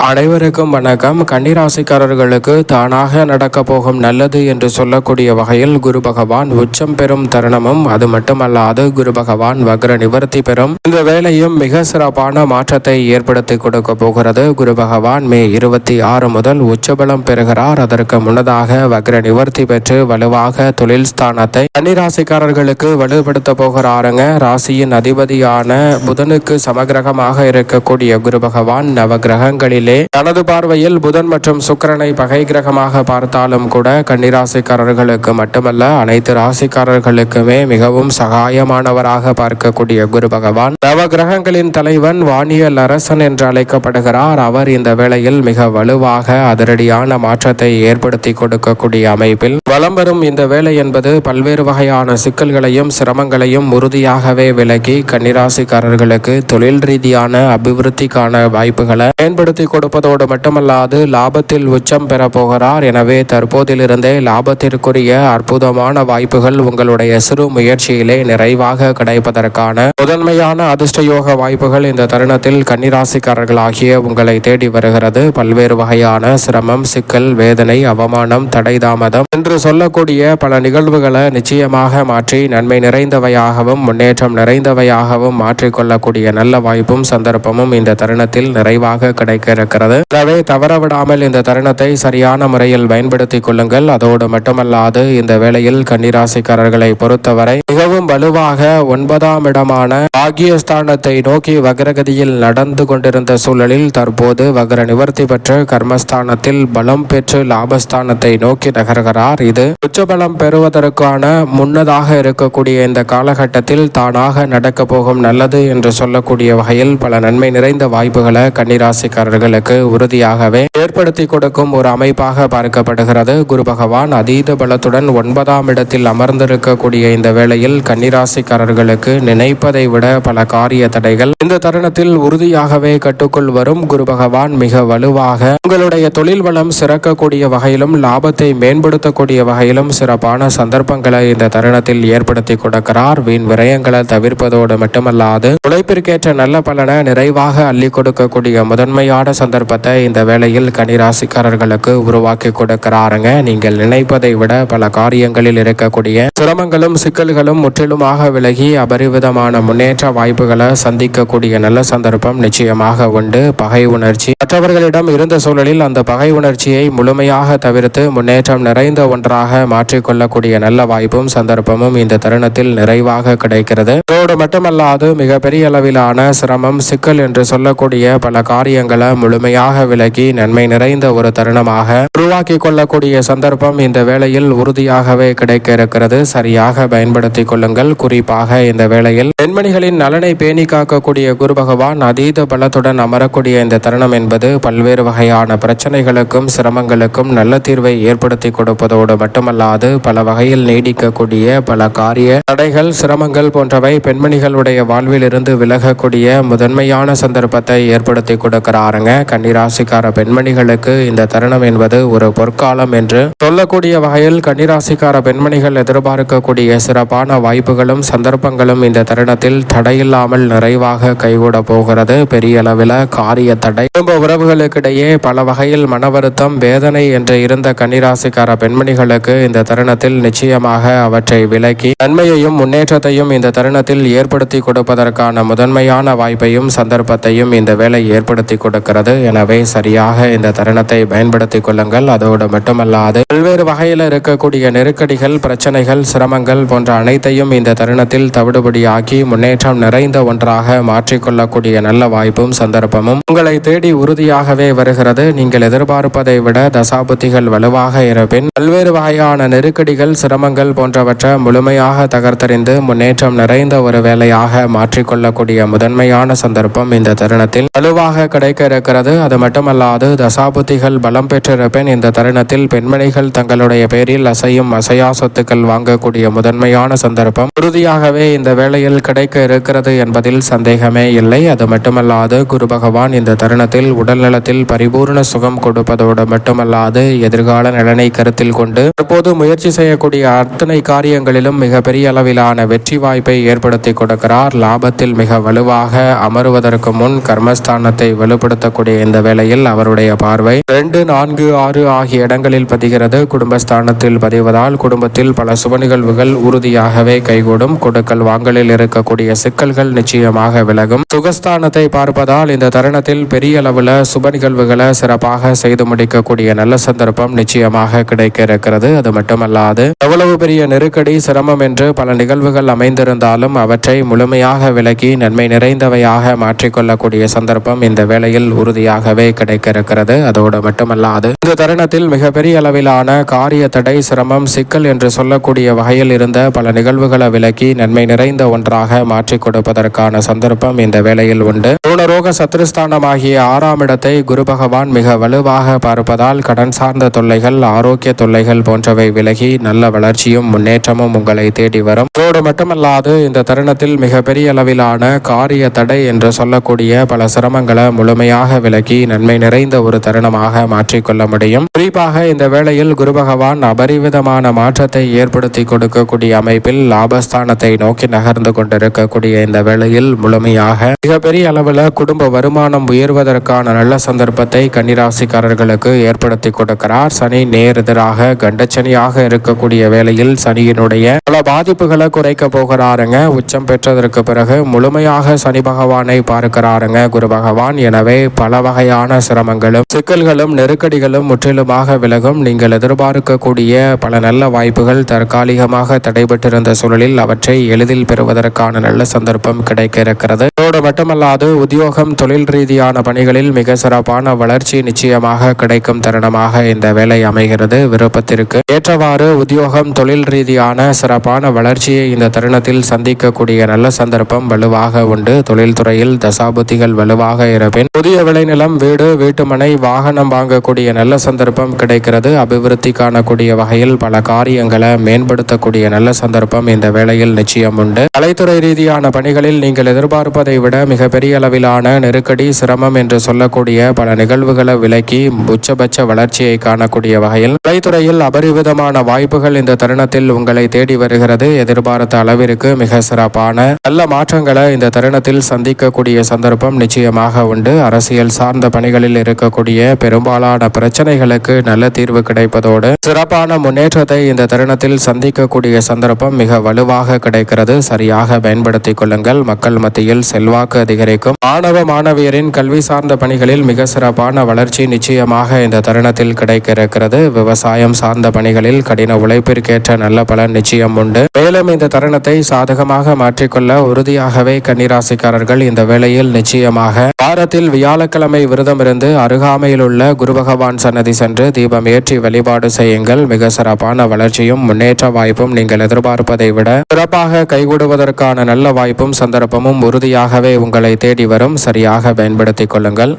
அனைவருக்கும் வணக்கம். கன்னிராசிக்காரர்களுக்கு தானாக நடக்க போகும் நல்லது என்று சொல்லக்கூடிய வகையில் குரு பகவான் உச்சம் பெறும் தருணமும், அது மட்டுமல்லாது குரு பகவான் வக்ர நிவர்த்தி பெறும் இந்த வேளையும் மிக சிறப்பான மாற்றத்தை ஏற்படுத்தி கொடுக்க போகிறது. குரு பகவான் மே 26 முதல் உச்சபலம் பெறுகிறார். அதற்கு முன்னதாக வக்ர நிவர்த்தி பெற்று வலுவாக தொழில் ஸ்தானத்தை கன்னிராசிக்காரர்களுக்கு வலுப்படுத்த போகிறாருங்க. ராசியின் அதிபதியான புதனுக்கு சமகிரகமாக இருக்கக்கூடிய குரு பகவான் நவ கிரகங்களிலே தனது பார்வையில் புதன் மற்றும் சுக்கிரனை பகை கிரகமாக பார்த்தாலும் கூட கன்னிராசிக்காரர்களுக்கு மட்டுமல்ல அனைத்து ராசிக்காரர்களுக்குமே மிகவும் சகாயமானவராக பார்க்கக்கூடிய குரு பகவான் நவ கிரகங்களின் தலைவன், வானியல் அரசன் என்று அழைக்கப்படுகிறார். அவர் இந்த வேளையில் மிக வலுவாக அதிரடியான மாற்றத்தை ஏற்படுத்தி கொடுக்கக்கூடிய அமைப்பில் வலம் வரும் இந்த வேலை என்பது பல்வேறு வகையான சிக்கல்களையும் சிரமங்களையும் உறுதியாகவே விலகி கன்னிராசிக்காரர்களுக்கு தொழில் ரீதியான அபிவிருத்திக்கான வாய்ப்புகளை பயன்படுத்தி கொடுப்பதோடு மட்டுமல்லாது லாபத்தில் உச்சம் பெற போகிறார். எனவே தற்போதிலிருந்தே லாபத்திற்குரிய அற்புதமான வாய்ப்புகள் உங்களுடைய சிறு முயற்சியிலே நிறைவாக கிடைப்பதற்கான முதன்மையான அதிர்ஷ்டயோக வாய்ப்புகள் இந்த தருணத்தில் கன்னிராசிக்காரர்களாகிய உங்களை தேடி வருகிறது. பல்வேறு வகையான சிரமம், சிக்கல், வேதனை, அவமானம், தடை, தாமதம் என்று சொல்லக்கூடிய பல நிகழ்வுகளை நிச்சயமாக மாற்றி நன்மை நிறைந்தவையாகவும் முன்னேற்றம் நிறைந்தவையாகவும் மாற்றிக்கொள்ளக்கூடிய நல்ல வாய்ப்பும் சந்தர்ப்பமும் இந்த தருணத்தில் நிறைவாக கிடைக்க இருக்கிறது. எனவே தவறவிடாமல் இந்த தருணத்தை சரியான முறையில் பயன்படுத்திக் கொள்ளுங்கள். அதோடு மட்டுமல்லாது இந்த வேளையில் கன்னிராசிக்காரர்களை பொறுத்தவரை மிகவும் வலுவாக 9ஆம் இடமான பாக்கியஸ்தானத்தை நோக்கி வக்ரகதியில் நடந்து கொண்டிருந்த சூழலில் தற்போது வக்ர நிவர்த்தி பெற்று கர்மஸ்தானத்தில் பலம் பெற்று லாபஸ்தானத்தை நோக்கி நகர்கிறார். இது உச்சபலம் பெறுவதற்கான முன்னதாக இருக்கக்கூடிய இந்த காலகட்டத்தில் தானாக நடக்க போகும் நல்லது என்று சொல்லக்கூடிய வகையில் பல நன்மை நிறைந்த வாய்ப்புகளை கன்னிராசிக்காரர்களுக்கு உறுதியாகவே ஏற்படுத்தி கொடுக்கும் ஒரு அமைப்பாக பார்க்கப்படுகிறது. குரு பகவான் அதீத பலத்துடன் 9ஆம் இடத்தில் அமர்ந்திருக்கக்கூடிய இந்த வேளையில் கன்னிராசிக்காரர்களுக்கு நினைப்பதை விட பல காரிய தடைகள் இந்த தருணத்தில் உறுதியாகவே கட்டுக்குள் வரும். குரு பகவான் மிக வலுவாக உங்களுடைய தொழில் வளம் சிறக்கக்கூடிய வகையிலும் லாபத்தை மேம்படுத்தக்கூடிய வகையிலும் சிறப்பான சந்தர்ப்பங்களை இந்த தருணத்தில் ஏற்படுத்தி கொடுக்கிறார். வீண் விரயங்களை தவிர்ப்பதோடு மட்டுமல்லாது உழைப்பிற்கேற்ற நல்ல பலனை நிறைவாக அள்ளி கொடுக்கக்கூடிய முதன்மையான சந்தர்ப்பத்தை இந்த வேளையில் கன்னிராசிக்காரர்களுக்கு உருவாக்கி கொடுக்கிறாருங்க. நீங்கள் நினைப்பதை விட பல காரியங்களில் இருக்கக்கூடிய சிரமங்களும் சிக்கல்களும் முற்றிலுமாக விலகி அபரிவிதமான முன்னேற்ற வாய்ப்புகளை சந்திக்கக்கூடிய நல்ல சந்தர்ப்பம் நிச்சயமாக உண்டு. பகை உணர்ச்சி மற்றவர்களிடம் இருந்த சூழலில் அந்த பகை உணர்ச்சியை முழுமையாக தவிர்த்து முன்னேற்றம் நிறைந்த ஒன்றாக மாற்றிக்கொள்ளக்கூடிய நல்ல வாய்ப்பும் சந்தர்ப்பமும் இந்த தருணத்தில் நிறைவாக கிடைக்கிறது. அதோடு மட்டுமல்லாது மிகப்பெரிய அளவிலான சிரமம், சிக்கல் என்று சொல்லக்கூடிய பல காரியங்களை முழுமையாக விலகி நன்மை நிறைந்த ஒரு தருணமாக உருவாக்கி கொள்ளக்கூடிய சந்தர்ப்பம் இந்த வேளையில் உறுதியாகவே கிடைக்க இருக்கிறது. சரியாக பயன்படுத்தி கொள்ளுங்கள். குறிப்பாக இந்த வேளையில் பெண்மணிகளின் நலனை பேணி காக்கக்கூடிய குரு பகவான் அதீத பலத்துடன் அமரக்கூடிய இந்த தருணம் என்பது பல்வேறு வகையான பிரச்சனைகளுக்கும் சிரமங்களுக்கும் நல்ல தீர்வை ஏற்படுத்தி கொடுப்பதோடு மட்டுமல்லாது பல வகையில் நீடிக்கக்கூடிய பல காரிய தடைகள், சிரமங்கள் போன்றவை பெண்மணிகளுடைய வாழ்வில் இருந்து விலகக்கூடிய முதன்மையான சந்தர்ப்பத்தை ஏற்படுத்தி கொடுக்கிறாருங்க. கன்னிராசிக்கார பெண்மணிகளுக்கு இந்த தருணம் என்பது ஒரு பொற்காலம் என்று சொல்லக்கூடிய வகையில் கன்னிராசிக்கார பெண்மணிகள் எதிர்பார்க்கக்கூடிய சிறப்பான வாய்ப்புகளும் சந்தர்ப்பங்களும் இந்த தருணத்தில் தடையில்லாமல் நிறைவாக கைகூட போகிறது. பெரிய அளவில் காரிய தடை, குடும்ப உறவுகளுக்கிடையே பல வகையில் மன வருத்தம், வேதனை என்று இருந்த கன்னிராசிக்கார பெண்மணிகளுக்கு இந்த தருணத்தில் நிச்சயமாக அவற்றை விலக்கி நன்மையையும் முன்னேற்றத்தையும் இந்த தருணத்தில் ஏற்படுத்தி கொடுப்பதற்கான முதன்மையான வாய்ப்பையும் சந்தர்ப்பத்தையும் இந்த வேலை ஏற்படுத்தி கொடுக்கிறது. எனவே சரியாக இந்த தருணத்தை பயன்படுத்திக் கொள்ளுங்கள். அதோடு மட்டுமல்லாது பல்வேறு வகையில் இருக்கக்கூடிய நெருக்கடிகள், பிரச்சனைகள், சிரமங்கள் போன்ற அனைத்தையும் இந்த தருணத்தில் தவிடுபடியாக்கி முன்னேற்றம் நிறைந்த ஒன்றாக மாற்றிக்கொள்ளக்கூடிய நல்ல வாய்ப்பும் சந்தர்ப்பமும் உங்களை தேடி உறுதியாகவே வருகிறது. நீங்கள் எதிர்பார்ப்பதை விட தசாபுத்திகள் வலுவாக இருப்பின் பல்வேறு வகையான நெருக்கடிகள், சிரமங்கள் போன்றவற்றை முழுமையாக தகர்த்தறிந்து முன்னேற்றம் நிறைந்த ஒரு வேலையாக மாற்றிக்கொள்ளக்கூடிய முதன்மையான சந்தர்ப்பம் இந்த தருணத்தில் வலுவாக கிடைக்க இருக்கிறது. அது மட்டுமல்லாது தசாபுத்திகள் பலம் பெற்றிருப்பேன் இந்த தருணத்தில் பெண்மணிகள் தங்களுடைய பேரில் அசையும் அசையா சொத்துக்கள் வாங்கக்கூடிய முதன்மையான சந்தர்ப்பம் உறுதியாகவே இந்த வேளையில் கிடைக்க இருக்கிறது என்பதில் சந்தேகமே இல்லை. அது மட்டுமல்லாது குரு பகவான் இந்த தருணத்தில் உடல் நலத்தில் பரிபூர்ண சுகம் கொடுப்பதோடு மட்டுமல்லாது எதிர்கால நலனை கருத்தில் கொண்டு தற்போது முயற்சி செய்யக்கூடிய அத்தனை காரியங்களிலும் மிகப்பெரிய அளவிலான வெற்றி வாய்ப்பை ஏற்படுத்தி கொடுக்கிறார். லாபத்தில் மிக வலுவாக அமருவதற்கு முன் கர்மஸ்தானத்தை வலுப்படுத்தக்கூடிய இருக்கக்கூடிய இந்த வேளையில் அவருடைய பார்வை 2, 4, 6 ஆகிய இடங்களில் பதிகிறது. குடும்பஸ்தானத்தில் பதிவதால் குடும்பத்தில் பல சுப நிகழ்வுகள் உறுதியாகவே கைகூடும். கொடுக்கல் வாங்கலில் இருக்கக்கூடிய சிக்கல்கள் நிச்சயமாக விலகும். சுகஸ்தானத்தை பார்ப்பதால் இந்த தருணத்தில் பெரிய அளவுல சுப நிகழ்வுகளை சிறப்பாக செய்து முடிக்கக்கூடிய நல்ல சந்தர்ப்பம் நிச்சயமாக கிடைக்க இருக்கிறது. அது மட்டுமல்லாது எவ்வளவு பெரிய நெருக்கடி சிரமம் என்று பல நிகழ்வுகள் அமைந்திருந்தாலும் அவற்றை முழுமையாக விலக்கி நன்மை நிறைந்தவையாக மாற்றிக்கொள்ளக்கூடிய சந்தர்ப்பம் இந்த வேளையில் உறுதியாகவே கிடைக்க இருக்கிறது. அதோடு மட்டுமல்லாது இந்த தருணத்தில் மிகப்பெரிய அளவிலான காரிய தடை சிரமம் சிக்கல் என்று சொல்லக்கூடிய வகையில் இருந்த பல நிகழ்வுகளை விலக்கி நன்மை நிறைந்த ஒன்றாக மாற்றிக் கொடுப்பதற்கான சந்தர்ப்பம் இந்த வேளையில் உண்டு. ரோக சத்ருஸ்தானமாகிய 6ஆம் இடத்தை குரு பகவான் மிக வலுவாக பார்ப்பதால் கடன் சார்ந்த தொல்லைகள் ஆரோக்கிய தொல்லைகள் போன்றவை விலகி நல்ல வளர்ச்சியும் முன்னேற்றமும் உங்களை தேடி வரும். அதோடு மட்டுமல்லாது இந்த தருணத்தில் மிகப்பெரிய அளவிலான காரிய தடை என்று சொல்லக்கூடிய பல சிரமங்களை முழுமையாக விலக்கி நன்மை நிறைந்த ஒரு தருணமாக மாற்றிக்கொள்ள முடியும். குறிப்பாக இந்த வேளையில் குரு பகவான் அபரிவிதமான மாற்றத்தை ஏற்படுத்தி கொடுக்கக்கூடிய அமைப்பில் லாபஸ்தானத்தை நோக்கி நகர்ந்து கொண்டிருக்கக்கூடிய இந்த வேளையில் முழுமையாக மிகப்பெரிய அளவில் குடும்ப வருமானம் உயர்வதற்கான நல்ல சந்தர்ப்பத்தை கன்னிராசிக்காரர்களுக்கு ஏற்படுத்தி கொடுக்கிறார். சனி நேர் எதிராக கண்டச்சனியாக இருக்கக்கூடிய வேளையில் சனியினுடைய பல பாதிப்புகளை குறைக்க போகிறாருங்க. உச்சம் பெற்றதற்கு பிறகு முழுமையாக சனி பகவானை பார்க்கிறாருங்க குரு பகவான். எனவே பல வகையான சிரமங்களும் சிக்கல்களும் நெருக்கடிகளும் முற்றிலுமாக விலகும். நீங்கள் எதிர்பார்க்கக்கூடிய பல நல்ல வாய்ப்புகள் தற்காலிகமாக தடைபட்டிருந்த சூழலில் அவற்றை எளிதில் பெறுவதற்கான நல்ல சந்தர்ப்பம் கிடைக்க இருக்கிறது. அதோடு மட்டுமல்லாது உத்தியோகம் தொழில் ரீதியான பணிகளில் மிக சிறப்பான வளர்ச்சி நிச்சயமாக கிடைக்கும் தருணமாக இந்த வேலை அமைகிறது. விருப்பத்திற்கு ஏற்றவாறு உத்தியோகம் தொழில் ரீதியான சிறப்பான வளர்ச்சியை இந்த தருணத்தில் சந்திக்கக்கூடிய நல்ல சந்தர்ப்பம் வலுவாக உண்டு. தொழில்துறையில் தசாபுத்திகள் வலுவாக இருப்பின் புதிய விளைநிலம் வீடு வீட்டுமனை வாகனம் வாங்கக்கூடிய நல்ல சந்தர்ப்பம் கிடைக்கிறது. அபிவிருத்தி காணக்கூடிய வகையில் பல காரியங்களை மேம்படுத்தக்கூடிய நல்ல சந்தர்ப்பம் இந்த வேளையில் நிச்சயம் உண்டு. கலைத்துறை ரீதியான பணிகளில் நீங்கள் எதிர்பார்ப்பதை விட மிகப்பெரிய அளவிலான நெருக்கடி சிரமம் என்று சொல்லக்கூடிய பல நிகழ்வுகளை விலக்கி உச்சபட்ச வளர்ச்சியை காணக்கூடிய வகையில் கலைத்துறையில் அபரிவிதமான வாய்ப்புகள் இந்த தருணத்தில் உங்களை தேடி வருகிறது. எதிர்பார்த்த அளவிற்கு மிக சிறப்பான நல்ல மாற்றங்களை இந்த தருணத்தில் சந்திக்கக்கூடிய சந்தர்ப்பம் நிச்சயமாக உண்டு. அரசியல் சார்ந்த பணிகளில் இருக்கக்கூடிய பெரும்பாலான பிரச்சனைகளுக்கு நல்ல தீர்வு கிடைப்பதோடு சிறப்பான முன்னேற்றத்தை இந்த தருணத்தில் சந்திக்கக்கூடிய சந்தர்ப்பம் மிக வலுவாக கிடைக்கிறது. சரியாக பயன்படுத்திக் கொள்ளுங்கள். மக்கள் மத்தியில் செல்வாக்கு அதிகரிக்கும். மாணவ மாணவியரின் கல்வி சார்ந்த பணிகளில் மிக சிறப்பான வளர்ச்சி நிச்சயமாக இந்த தருணத்தில் கிடைக்க இருக்கிறது. விவசாயம் சார்ந்த பணிகளில் கடின உழைப்பிற்கேற்ற நல்ல பலன் நிச்சயம் உண்டு. மேலும் இந்த தருணத்தை சாதகமாக மாற்றிக்கொள்ள உறுதியாகவே கன்னிராசிக்காரர்கள் இந்த வேளையில் நிச்சயமாக வாரத்தில் வியாழக்கிழமை விரதம் இருந்து அருகாமையில் உள்ள குரு பகவான் சன்னதி சென்று தீபம் ஏற்றி வழிபாடு செய்யுங்கள். மிக சிறப்பான வளர்ச்சியும் முன்னேற்ற வாய்ப்பும் நீங்கள் எதிர்பார்ப்பதை விட சிறப்பாக கைகூடுவதற்கான நல்ல வாய்ப்பும் சந்தர்ப்பமும் உறுதியாகவே உங்களை தேடி வரும். சரியாக பயன்படுத்திக் கொள்ளுங்கள்.